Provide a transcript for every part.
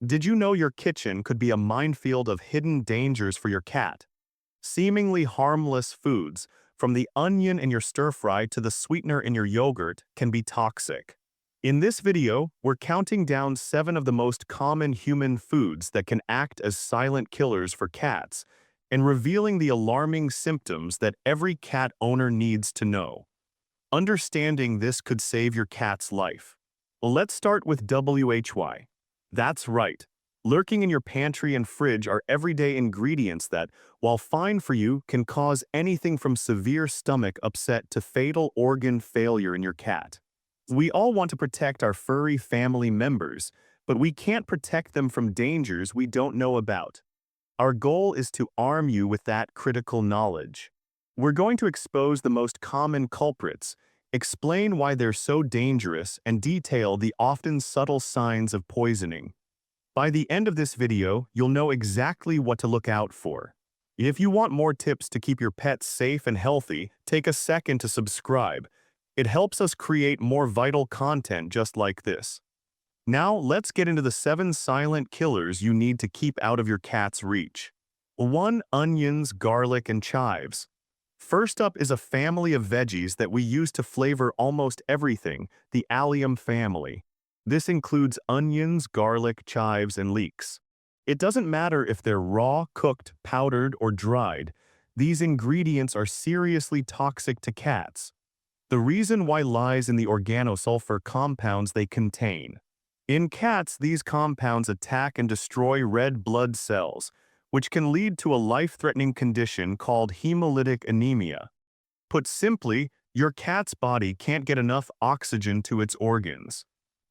Did you know your kitchen could be a minefield of hidden dangers for your cat? Seemingly harmless foods, from the onion in your stir-fry to the sweetener in your yogurt, can be toxic. In this video, we're counting down 7 of the most common human foods that can act as silent killers for cats, and revealing the alarming symptoms that every cat owner needs to know. Understanding this could save your cat's life. Let's start with WHY. That's right. Lurking in your pantry and fridge are everyday ingredients that, while fine for you, can cause anything from severe stomach upset to fatal organ failure in your cat. We all want to protect our furry family members, but we can't protect them from dangers we don't know about. Our goal is to arm you with that critical knowledge. We're going to expose the most common culprits, explain why they're so dangerous, and detail the often subtle signs of poisoning. By the end of this video, you'll know exactly what to look out for. If you want more tips to keep your pets safe and healthy, take a second to subscribe. It helps us create more vital content just like this. Now, let's get into the 7 silent killers you need to keep out of your cat's reach. 1. Onions, garlic, and chives. First up is a family of veggies that we use to flavor almost everything, the allium family. This includes onions, garlic, chives, and leeks. It doesn't matter if they're raw, cooked, powdered, or dried. These ingredients are seriously toxic to cats. The reason why lies in the organosulfur compounds they contain. In cats, these compounds attack and destroy red blood cells, which can lead to a life-threatening condition called hemolytic anemia. Put simply, your cat's body can't get enough oxygen to its organs.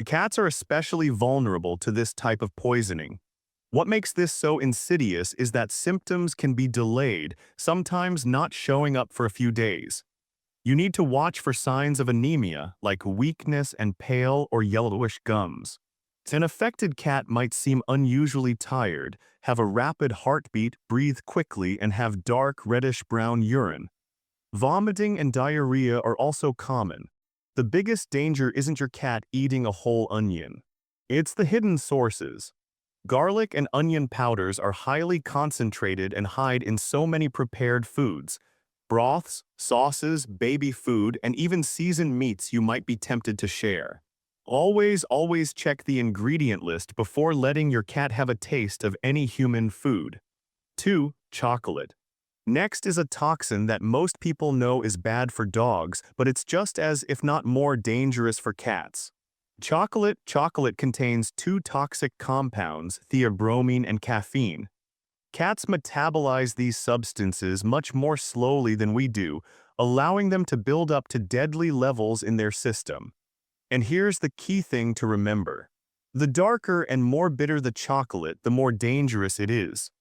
Cats are especially vulnerable to this type of poisoning. What makes this so insidious is that symptoms can be delayed, sometimes not showing up for a few days. You need to watch for signs of anemia, like weakness and pale or yellowish gums. An affected cat might seem unusually tired, have a rapid heartbeat, breathe quickly, and have dark reddish-brown urine. Vomiting and diarrhea are also common. The biggest danger isn't your cat eating a whole onion. It's the hidden sources. Garlic and onion powders are highly concentrated and hide in so many prepared foods. Broths, sauces, baby food, and even seasoned meats you might be tempted to share. Always check the ingredient list before letting your cat have a taste of any human food. 2. Chocolate. Next is a toxin that most people know is bad for dogs, but it's just as, if not more, dangerous for cats. Chocolate contains 2 toxic compounds, theobromine and caffeine. Cats metabolize these substances much more slowly than we do, allowing them to build up to deadly levels in their system. And here's the key thing to remember. The darker and more bitter the chocolate, the more dangerous it is.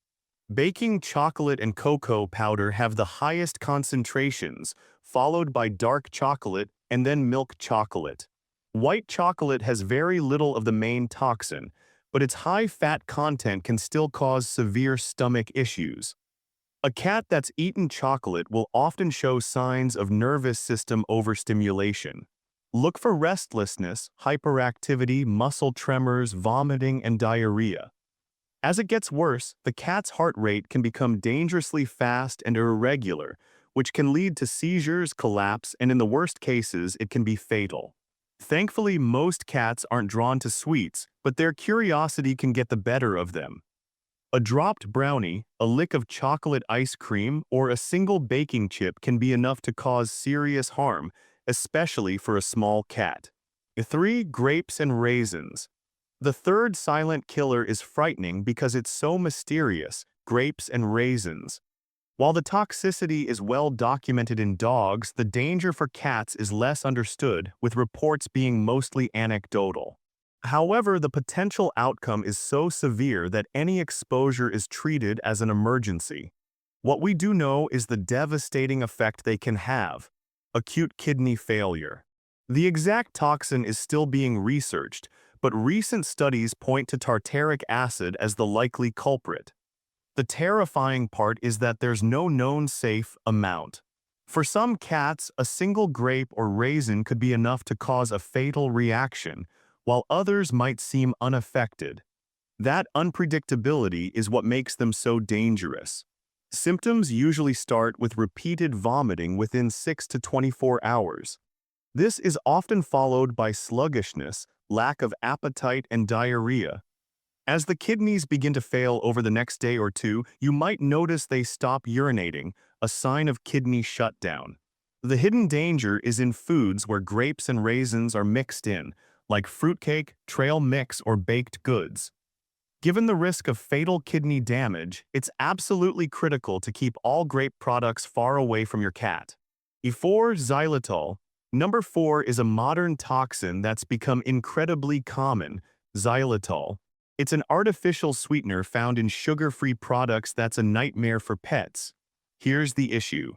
Baking chocolate and cocoa powder have the highest concentrations, followed by dark chocolate and then milk chocolate. White chocolate has very little of the main toxin, but its high fat content can still cause severe stomach issues. A cat that's eaten chocolate will often show signs of nervous system overstimulation. Look for restlessness, hyperactivity, muscle tremors, vomiting, and diarrhea. As it gets worse, the cat's heart rate can become dangerously fast and irregular, which can lead to seizures, collapse, and in the worst cases, it can be fatal. Thankfully, most cats aren't drawn to sweets, but their curiosity can get the better of them. A dropped brownie, a lick of chocolate ice cream, or a single baking chip can be enough to cause serious harm, especially for a small cat. 3. Grapes and raisins. The third silent killer is frightening because it's so mysterious: grapes and raisins. While the toxicity is well documented in dogs, the danger for cats is less understood, with reports being mostly anecdotal. However, the potential outcome is so severe that any exposure is treated as an emergency. What we do know is the devastating effect they can have: acute kidney failure. The exact toxin is still being researched, but recent studies point to tartaric acid as the likely culprit. The terrifying part is that there's no known safe amount. For some cats, a single grape or raisin could be enough to cause a fatal reaction, while others might seem unaffected. That unpredictability is what makes them so dangerous. Symptoms usually start with repeated vomiting within 6 to 24 hours. This is often followed by sluggishness, lack of appetite, and diarrhea. As the kidneys begin to fail over the next day or two, you might notice they stop urinating, a sign of kidney shutdown. The hidden danger is in foods where grapes and raisins are mixed in, like fruitcake, trail mix, or baked goods. Given the risk of fatal kidney damage, it's absolutely critical to keep all grape products far away from your cat. Before xylitol, number 4 is a modern toxin that's become incredibly common, xylitol. It's an artificial sweetener found in sugar-free products that's a nightmare for pets. Here's the issue.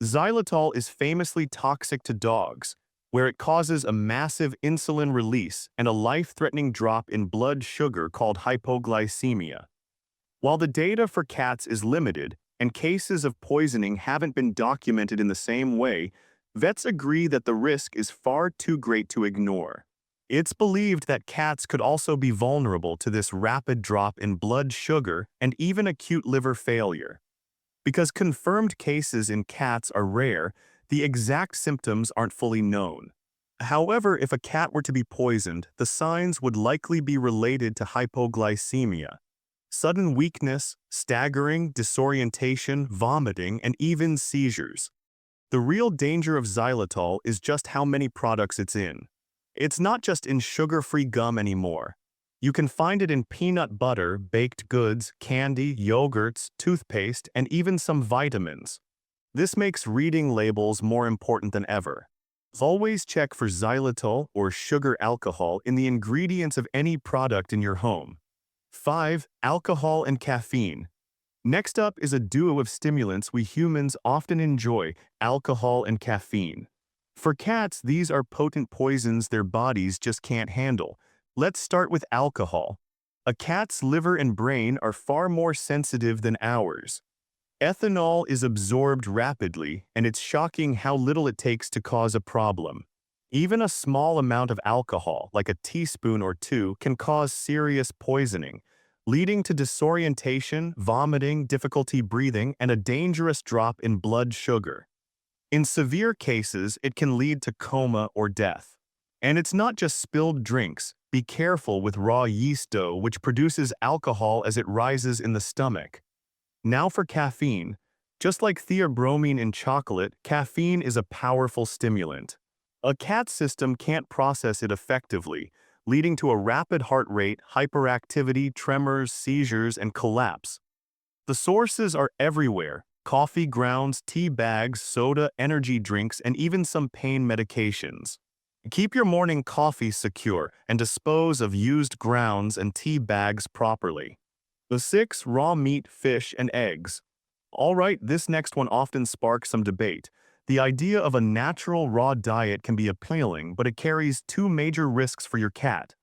Xylitol is famously toxic to dogs, where it causes a massive insulin release and a life-threatening drop in blood sugar called hypoglycemia. While the data for cats is limited and cases of poisoning haven't been documented in the same way, vets agree that the risk is far too great to ignore. It's believed that cats could also be vulnerable to this rapid drop in blood sugar and even acute liver failure. Because confirmed cases in cats are rare, the exact symptoms aren't fully known. However, if a cat were to be poisoned, the signs would likely be related to hypoglycemia. Sudden weakness, staggering, disorientation, vomiting, and even seizures. The real danger of xylitol is just how many products it's in. It's not just in sugar-free gum anymore. You can find it in peanut butter, baked goods, candy, yogurts, toothpaste, and even some vitamins. This makes reading labels more important than ever. Always check for xylitol or sugar alcohol in the ingredients of any product in your home. 5. Alcohol and caffeine. Next up is a duo of stimulants we humans often enjoy, alcohol and caffeine. For cats, these are potent poisons their bodies just can't handle. Let's start with alcohol. A cat's liver and brain are far more sensitive than ours. Ethanol is absorbed rapidly, and it's shocking how little it takes to cause a problem. Even a small amount of alcohol, like a teaspoon or two, can cause serious poisoning, leading to disorientation, vomiting, difficulty breathing, and a dangerous drop in blood sugar. In severe cases, it can lead to coma or death. And it's not just spilled drinks. Be careful with raw yeast dough, which produces alcohol as it rises in the stomach. Now for caffeine. Just like theobromine in chocolate, caffeine is a powerful stimulant. A cat's system can't process it effectively, leading to a rapid heart rate, hyperactivity, tremors, seizures, and collapse. The sources are everywhere: coffee grounds, tea bags, soda, energy drinks, and even some pain medications. Keep your morning coffee secure and dispose of used grounds and tea bags properly. The 6. Raw meat, fish, and eggs. Alright, this next one often sparks some debate. The idea of a natural raw diet can be appealing, but it carries two major risks for your cat.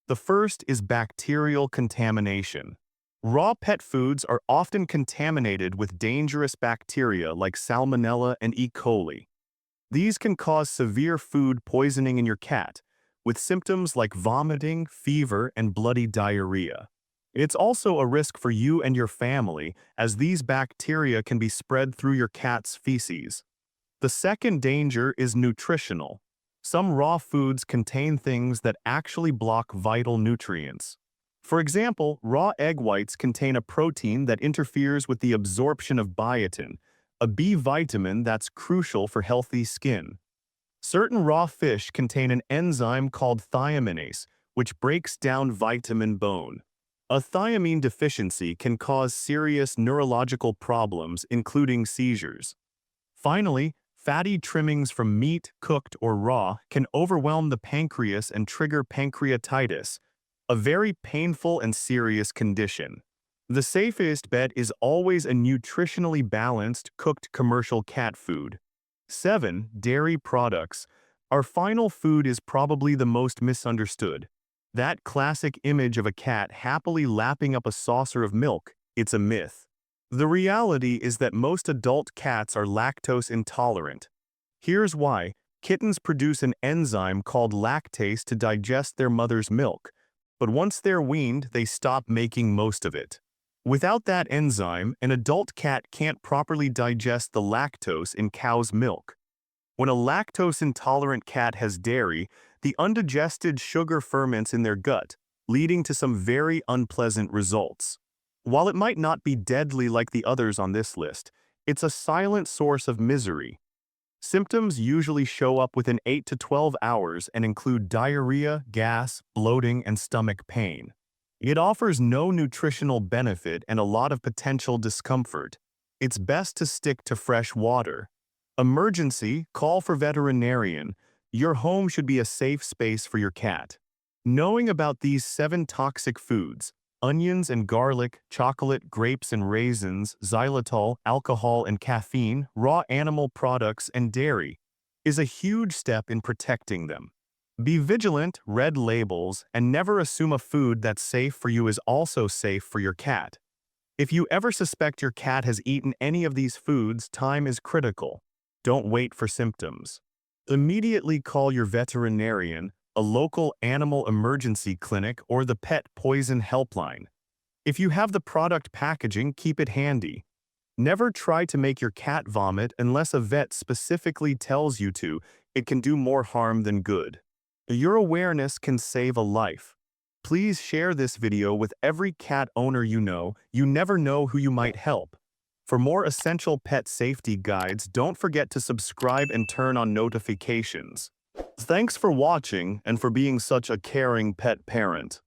The first is bacterial contamination. Raw pet foods are often contaminated with dangerous bacteria like Salmonella and E. coli. These can cause severe food poisoning in your cat, with symptoms like vomiting, fever, and bloody diarrhea. It's also a risk for you and your family, as these bacteria can be spread through your cat's feces. The second danger is nutritional. Some raw foods contain things that actually block vital nutrients. For example, raw egg whites contain a protein that interferes with the absorption of biotin, a B vitamin that's crucial for healthy skin. Certain raw fish contain an enzyme called thiaminase, which breaks down vitamin bone. A thiamine deficiency can cause serious neurological problems, including seizures. Finally, fatty trimmings from meat, cooked or raw, can overwhelm the pancreas and trigger pancreatitis, a very painful and serious condition. The safest bet is always a nutritionally balanced, cooked commercial cat food. 7. Dairy products. Our final food is probably the most misunderstood. That classic image of a cat happily lapping up a saucer of milk, it's a myth. The reality is that most adult cats are lactose intolerant. Here's why. Kittens produce an enzyme called lactase to digest their mother's milk, but once they're weaned, they stop making most of it. Without that enzyme, an adult cat can't properly digest the lactose in cow's milk. When a lactose-intolerant cat has dairy, the undigested sugar ferments in their gut, leading to some very unpleasant results. While it might not be deadly like the others on this list, it's a silent source of misery. Symptoms usually show up within 8 to 12 hours and include diarrhea, gas, bloating, and stomach pain. It offers no nutritional benefit and a lot of potential discomfort. It's best to stick to fresh water. Emergency, call for veterinarian. Your home should be a safe space for your cat. Knowing about these 7 toxic foods, onions and garlic, chocolate, grapes and raisins, xylitol, alcohol and caffeine, raw animal products, and dairy, is a huge step in protecting them. Be vigilant, read labels, and never assume a food that's safe for you is also safe for your cat. If you ever suspect your cat has eaten any of these foods, time is critical. Don't wait for symptoms. Immediately call your veterinarian, a local animal emergency clinic, or the pet poison helpline. If you have the product packaging, keep it handy. Never try to make your cat vomit unless a vet specifically tells you to. It can do more harm than good. Your awareness can save a life. Please share this video with every cat owner you know. You never know who you might help. For more essential pet safety guides, don't forget to subscribe and turn on notifications. Thanks for watching and for being such a caring pet parent.